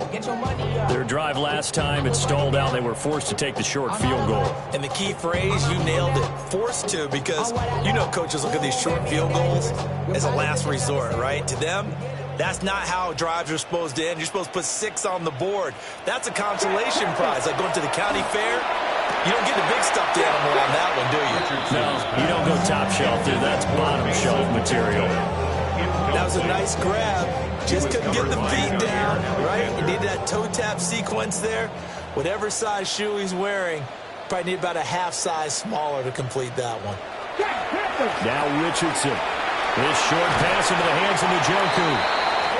Speaker 1: Their drive last time, it stalled out. They were forced to take the short field goal.
Speaker 2: And the key phrase, you nailed it, forced to, because you know coaches look at these short field goals as a last resort, right? To them, that's not how drives are supposed to end. You're supposed to put 6 on the board. That's a consolation prize, like going to the county fair. You don't get the big stuffed animal on that one, do you?
Speaker 1: No, you don't go top shelf, dude. That's bottom shelf material.
Speaker 2: That was a nice grab. Just couldn't get the feet down, right? You need that toe tap sequence there. Whatever size shoe he's wearing, probably need about a half size smaller to complete that one.
Speaker 1: Now Richardson. This short pass into the hands of Njoku.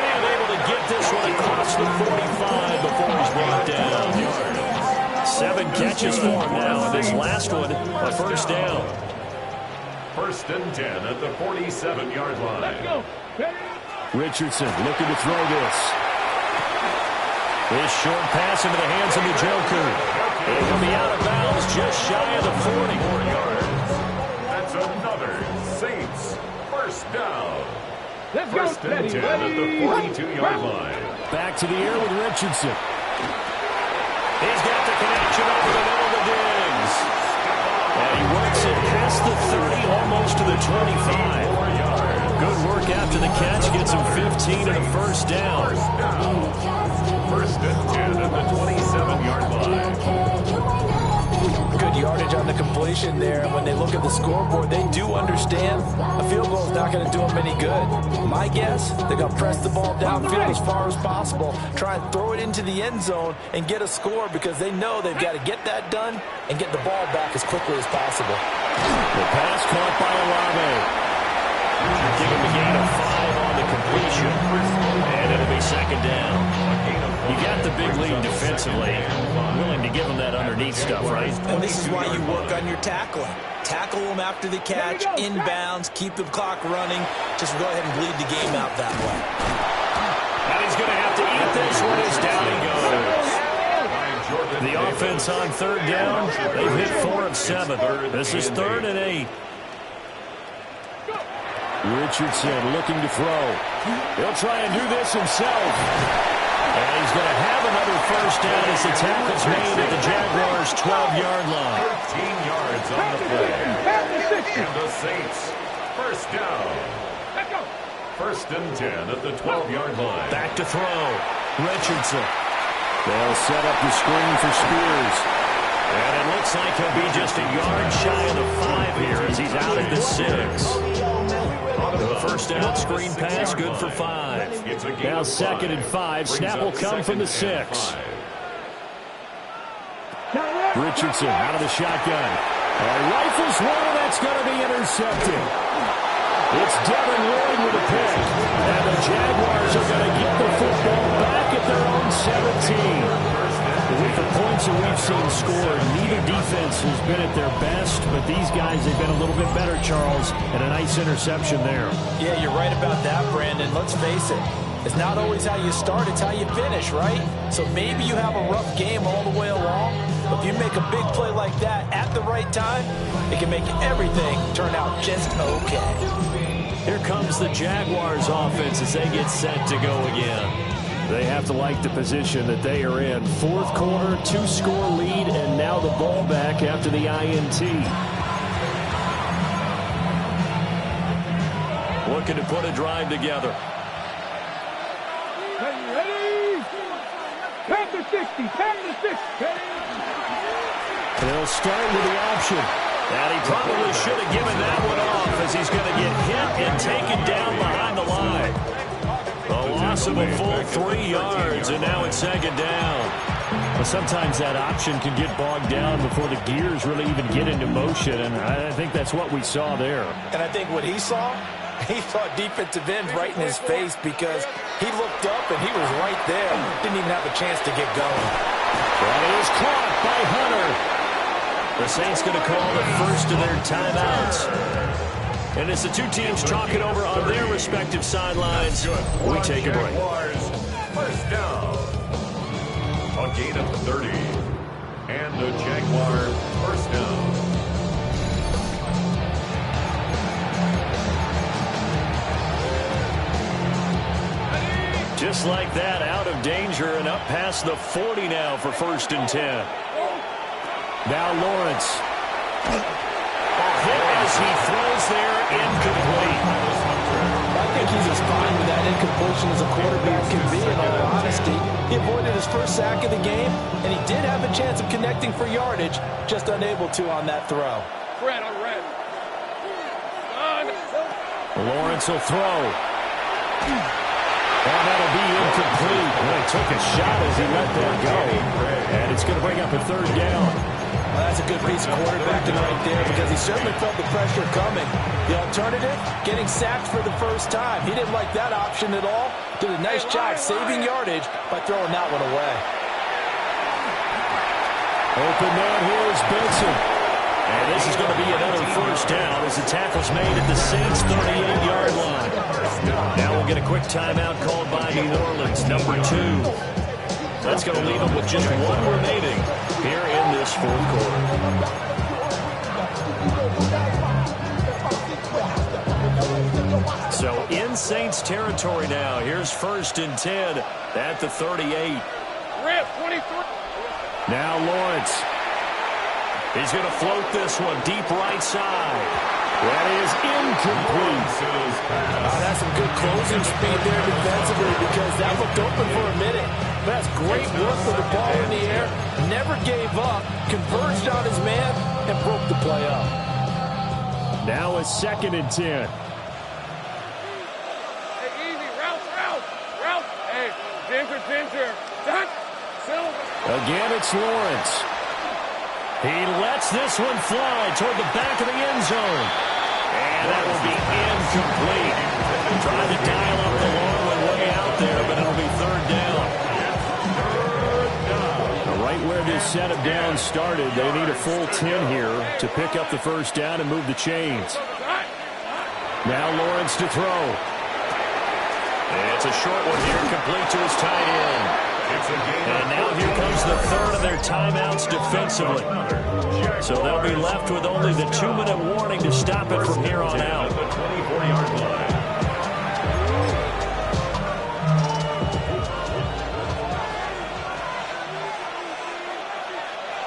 Speaker 1: And able to get this one across the 45 before he's brought down. 7 catches for him now. This last one, a first down.
Speaker 3: 1st and 10 at the 47-yard line.
Speaker 4: Let's go.
Speaker 1: Richardson looking to throw this. This short pass into the hands of Njoku. It will be out of bounds just shy of the 40.
Speaker 3: 4 yards. That's another Saints First down.
Speaker 4: Let's go.
Speaker 3: First and 10 at the 42-yard line.
Speaker 1: Back to the air with Richardson. He's got the connection over the middle to Diggs. And he works it past the 30, almost to the 25. Good work after the catch. Gets him 15 and a first down.
Speaker 3: First and 10 at the 27-yard line.
Speaker 2: Good yardage on the completion there. And when they look at the scoreboard, they do understand a field goal is not going to do them any good. My guess, they're going to press the ball downfield as far as possible, try and throw it into the end zone and get a score because they know they've got to get that done and get the ball back as quickly as possible.
Speaker 1: The pass caught by Olave. Give him a gain of 5 on the completion. And it'll be second down. You got the big lead defensively. Willing to give them that underneath stuff, right?
Speaker 6: And this is why you work on your tackling. Tackle them after the catch, inbounds, keep the clock running. Just go ahead and bleed the game out that way.
Speaker 1: And he's going to have to eat this one as down he goes. The offense on third down, they've hit 4 of 7. This is 3rd and 8. Richardson looking to throw. He'll try and do this himself. And he's going to have another first down as the tackle's made at the Jaguars' 12-yard line.
Speaker 3: 13 yards on the play. And the Saints, first down. First and 10 at the 12-yard line.
Speaker 1: Back to throw. Richardson. They'll set up the screen for Spears. And it looks like he'll be just a yard shy of the 5 here as he's out at the 6. The first down screen pass, good for 5. Now 2nd and 5. Snap will come from the 6. Richardson out of the shotgun. Rifles one, that's going to be intercepted. It's Devin Lloyd with a pick. And the Jaguars are going to get the football back at their own 17. With the points that we've seen scored, neither defense has been at their best, but these guys have been a little bit better, Charles, and a nice interception there.
Speaker 2: Yeah, you're right about that, Brandon. Let's face it. It's not always how you start, it's how you finish, right? So maybe you have a rough game all the way along, but if you make a big play like that at the right time, it can make everything turn out just okay.
Speaker 1: Here comes the Jaguars offense as they get set to go again. They have to like the position that they are in. 4th quarter, 2-score lead, and now the ball back after the INT. Looking to put a drive together.
Speaker 4: Ready? 10 to 60, 10 to 6.
Speaker 1: They'll start with the option. And he probably should have given that one off as he's going to get hit and taken down behind the line. A loss of a full 3 yards, and now it's 2nd down. Well, sometimes that option can get bogged down before the gears really even get into motion, and I think that's what we saw there.
Speaker 2: And I think what he saw defensive end right in his face because he looked up and he was right there. Didn't even have a chance to get going.
Speaker 1: That is caught by Hunter. The Saints going to call the first of their timeouts. And as the two teams talk it over on their respective sidelines, we take a break.
Speaker 3: First down. A gain of 30. And the Jaguars first down.
Speaker 1: Just like that, out of danger and up past the 40 now for 1st and 10. Now Lawrence. Hit as he throws there, incomplete.
Speaker 2: I think he's as fine with that incompletion as a quarterback can be, in all honesty. He avoided his first sack of the game, and he did have a chance of connecting for yardage, just unable to on that throw.
Speaker 4: Red on red.
Speaker 1: Lawrence will throw. And that'll be incomplete. Well, he took a shot as he let that go. And it's going to bring up a 3rd down.
Speaker 2: Well, that's a good piece of quarterbacking right there because he certainly felt the pressure coming. The alternative, getting sacked for the first time. He didn't like that option at all. Did a nice job saving yardage by throwing that one away.
Speaker 1: Open man here is Benson. And this is going to be another first down as the tackle's made at the Saints' 38-yard line. Now we'll get a quick timeout called by New Orleans, number 2. That's going to leave them with just 1 remaining here in this 4th quarter. So in Saints territory now. Here's 1st and 10 at the 38.
Speaker 4: Rip, 23.
Speaker 1: Now Lawrence. He's going to float this one deep right side. That is incomplete.
Speaker 2: That's some good closing speed there defensively because that looked open for a minute. That's great work with the ball in the air. Never gave up. Converged on his man and broke the play up.
Speaker 1: Now a 2nd and 10.
Speaker 4: Hey, easy. Route. Hey, Ginger. Done. Silver.
Speaker 1: Again, it's Lawrence. He lets this one fly toward the back of the end zone. And that will be incomplete. Trying to dial up the long one way out there, but it'll be 3rd down. Right where this set of downs started, they need a full 10 here to pick up the 1st down and move the chains. Now Lawrence to throw. It's a short one here, complete to his tight end. And now here comes the 3rd of their timeouts defensively. So they'll be left with only the 2-minute warning to stop it from here on out.
Speaker 3: The 24-yard line.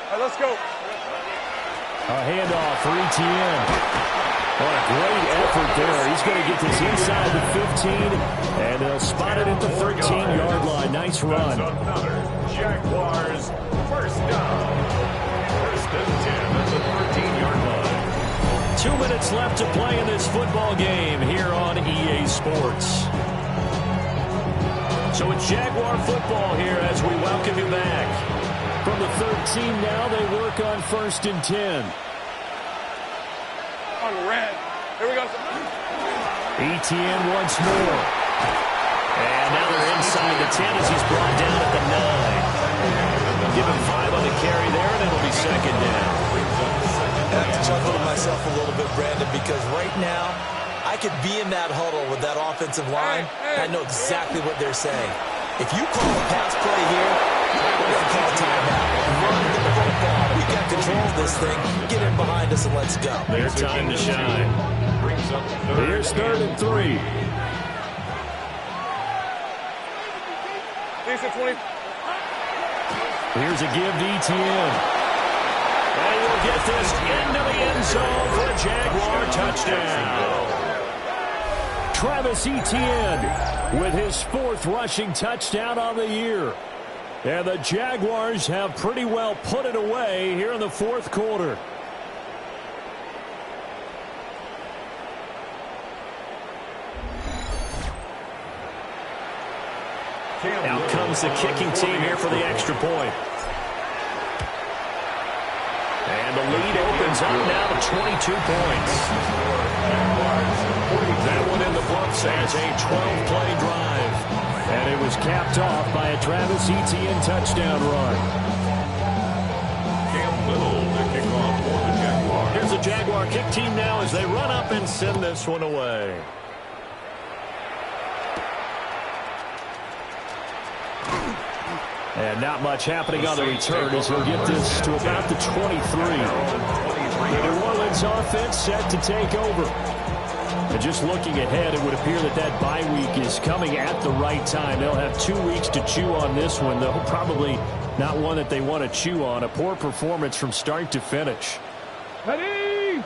Speaker 4: All right, let's go.
Speaker 1: A handoff for ETN. What a great effort there. He's going to get this inside the 15, and they'll spot it at the 13-yard line. Nice run.
Speaker 3: That's another Jaguars 1st down. 1st and 10 at the 13-yard line.
Speaker 1: 2 minutes left to play in this football game here on EA Sports. So it's Jaguar football here as we welcome you back. From the 13 now, they work on 1st and 10.
Speaker 4: On the red. Here we go.
Speaker 1: ETN once more. And now they're inside the 10 as he's brought down at the 9. Give him 5 on the carry there, and it'll be 2nd down.
Speaker 6: I have to chuckle to myself a little bit, Brandon, because right now, I could be in that huddle with that offensive line. I know exactly what they're saying. If you call a pass play here, we're going to call a timeout. Run the football. We got control of this thing. Get in behind us and let's go.
Speaker 1: Their time to shine. Here's 3rd and 3.
Speaker 4: Decent 20.
Speaker 1: Here's a give to ETN. And he will get this into the end zone for a Jaguar touchdown. Travis Etienne with his 4th rushing touchdown on the year. And the Jaguars have pretty well put it away here in the 4th quarter. Out comes the kicking team here for the extra point. And the lead opens up now to 22 points. That one in the books as a 12-play drive. And it was capped off by a Travis Etienne touchdown run.
Speaker 3: Cam Little to kick off for the Jaguars.
Speaker 1: Here's the Jaguar kick team now as they run up and send this one away. And not much happening on the return as he'll get this to about the 23. The New Orleans offense set to take over. And just looking ahead, it would appear that that bye week is coming at the right time. They'll have 2 weeks to chew on this one, though probably not one that they want to chew on. A poor performance from start to finish.
Speaker 4: Ready?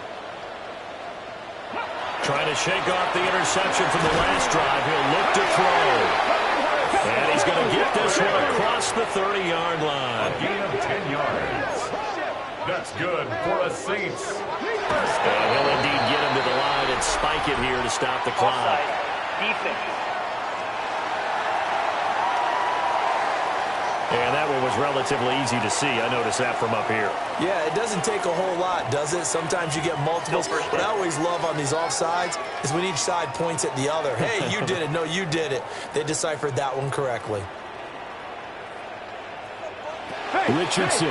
Speaker 1: Trying to shake off the interception from the last drive. He'll look to throw. And he's going to get this one across the 30-yard line.
Speaker 3: A gain of 10 yards. That's good for the Saints.
Speaker 1: And he'll indeed get him to the line and spike it here to stop the clock.
Speaker 4: Defense.
Speaker 1: And that one was relatively easy to see. I noticed that from up here.
Speaker 6: Yeah, it doesn't take a whole lot, does it? Sometimes you get multiples. What I always love on these offsides is when each side points at the other. Hey, you did it. No, you did it. They deciphered that one correctly.
Speaker 1: Richardson.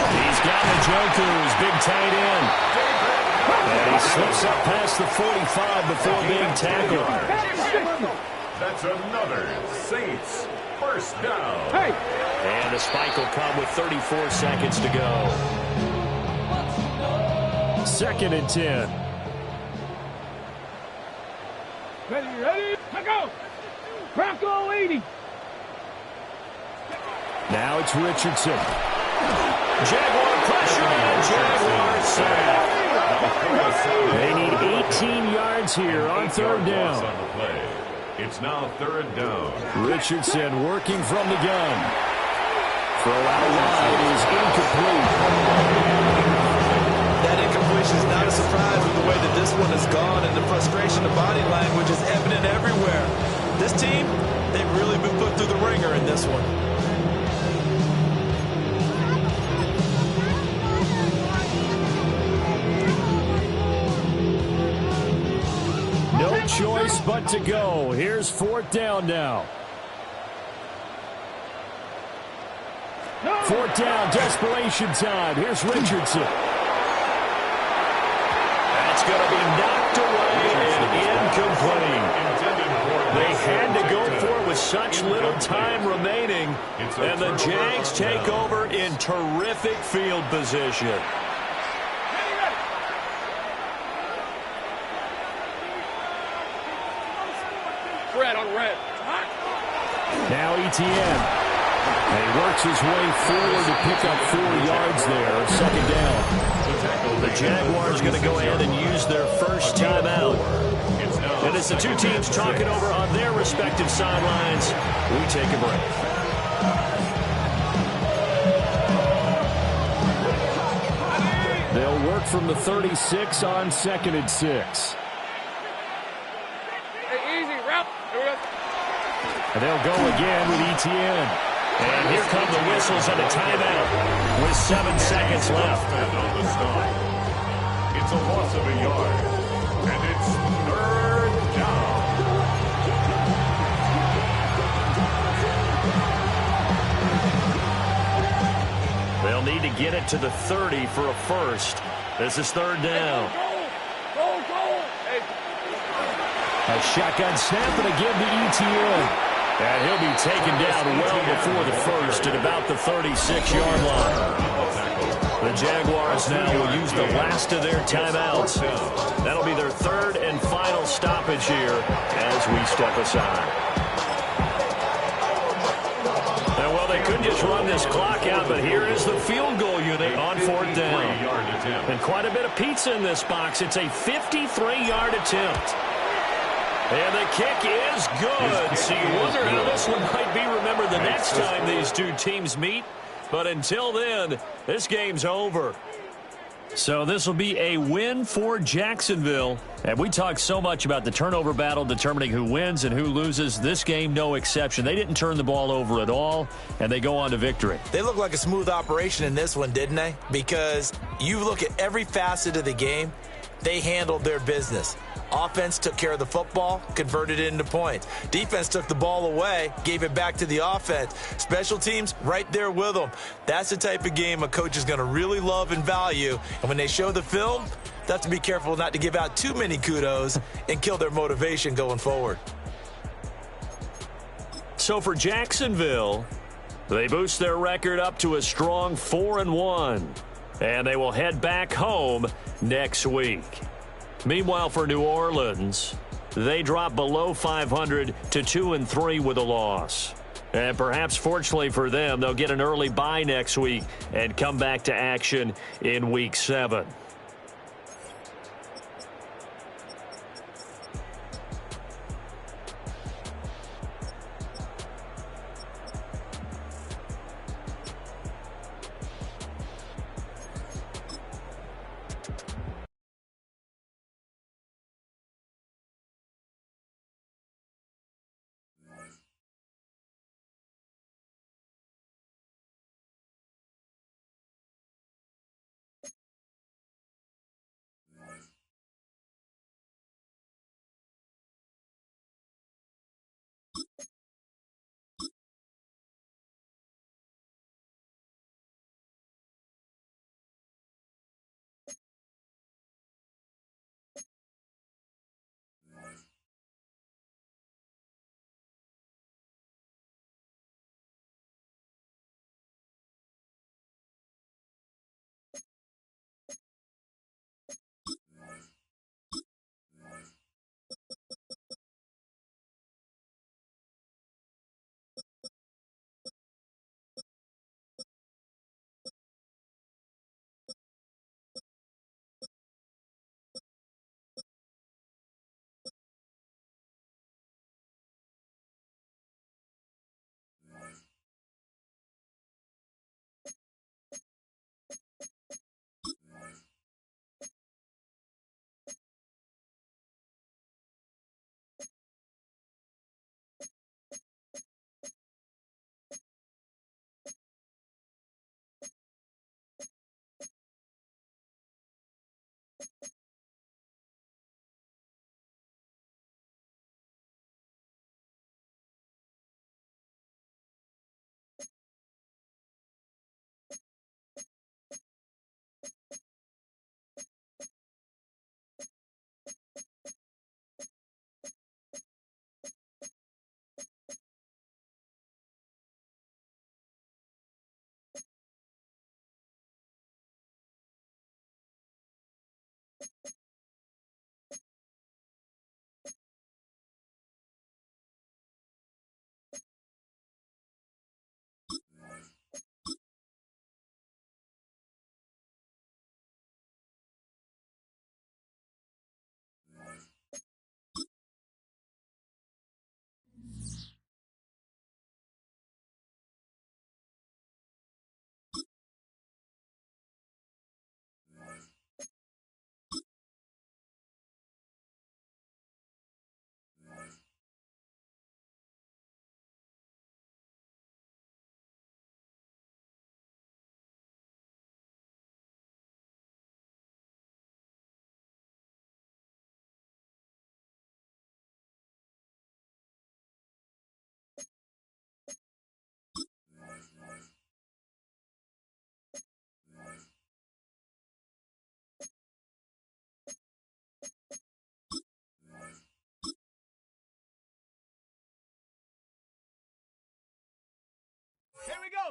Speaker 1: He's got Njoku, his big tight end. And he slips up past the 45 before being tackled.
Speaker 3: That's another Saints 1st down.
Speaker 4: Hey!
Speaker 1: And the spike will come with 34 seconds to go. 2nd and 10.
Speaker 4: Ready, go! Bronco 80.
Speaker 1: Now it's Richardson. Jaguar pressure and Jaguar sack. They need 18 yards here on third down.
Speaker 3: It's now third down.
Speaker 1: Richardson working from the gun. Throw out wide is incomplete.
Speaker 6: That incompletion is not a surprise with the way that this one has gone, and the frustration of body language is evident everywhere. This team, they've really been put through the ringer in this one.
Speaker 1: No choice but to go. Here's fourth down now. Fourth down, desperation time. Here's Richardson. That's going to be knocked away and incomplete. They had to go for it with such little time remaining, and the Jags take over in terrific field position. Now Etienne. And he works his way forward to pick up 4 yards there, second down. The Jaguars going to go ahead and use their first timeout. And as the two teams talk it over on their respective sidelines, we take a break. They'll work from the 36 on 2nd and 6. And they'll go again with Etienne. And here come the whistles and a timeout with 7 seconds left.
Speaker 3: And on the stop, it's a loss of a yard, and it's third down.
Speaker 1: They'll need to get it to the 30 for a first. This is third down. A shotgun snap and a give to Etienne. And he'll be taken down well before the first at about the 36-yard line. The Jaguars now will use the last of their timeouts. That'll be their third and final stoppage here as we step aside. And well, they could just run this clock out, but here is the field goal unit on fourth down. And quite a bit of pizza in this box. It's a 53-yard attempt. And the kick is good. So you wonder how this one might be remembered the next time these two teams meet. But until then, this game's over. So this will be a win for Jacksonville. And we talked so much about the turnover battle determining who wins and who loses. This game, no exception. They didn't turn the ball over at all, and they go on to victory.
Speaker 6: They look like a smooth operation in this one, didn't they? Because you look at every facet of the game, they handled their business. Offense took care of the football, converted it into points. Defense took the ball away, gave it back to the offense. Special teams, right there with them. That's the type of game a coach is going to really love and value. And when they show the film, they have to be careful not to give out too many kudos and kill their motivation going forward.
Speaker 1: So for Jacksonville, they boost their record up to a strong 4-1. And they will head back home next week. Meanwhile, for New Orleans, they drop below 500 to 2-3 with a loss. And perhaps fortunately for them, they'll get an early bye next week and come back to action in Week 7.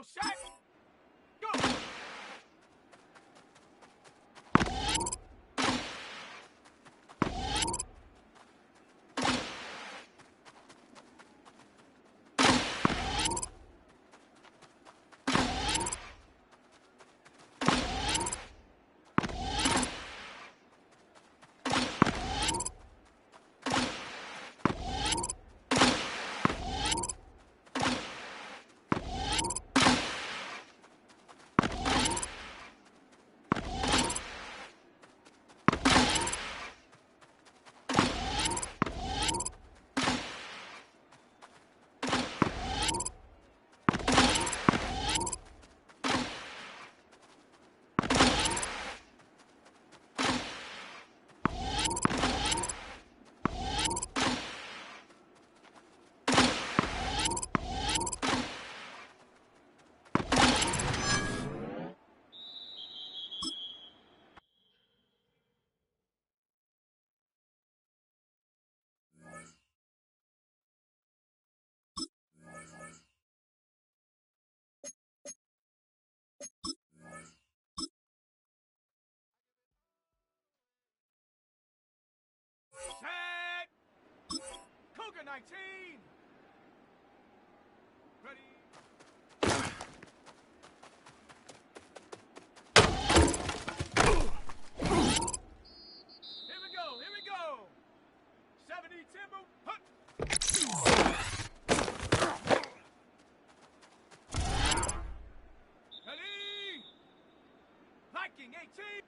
Speaker 2: Shaq. Go. Shaq. Cougar 19. Ready. Here we go. Here we go. 70 Timber. Ready. Viking 18.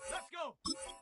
Speaker 2: Let's go.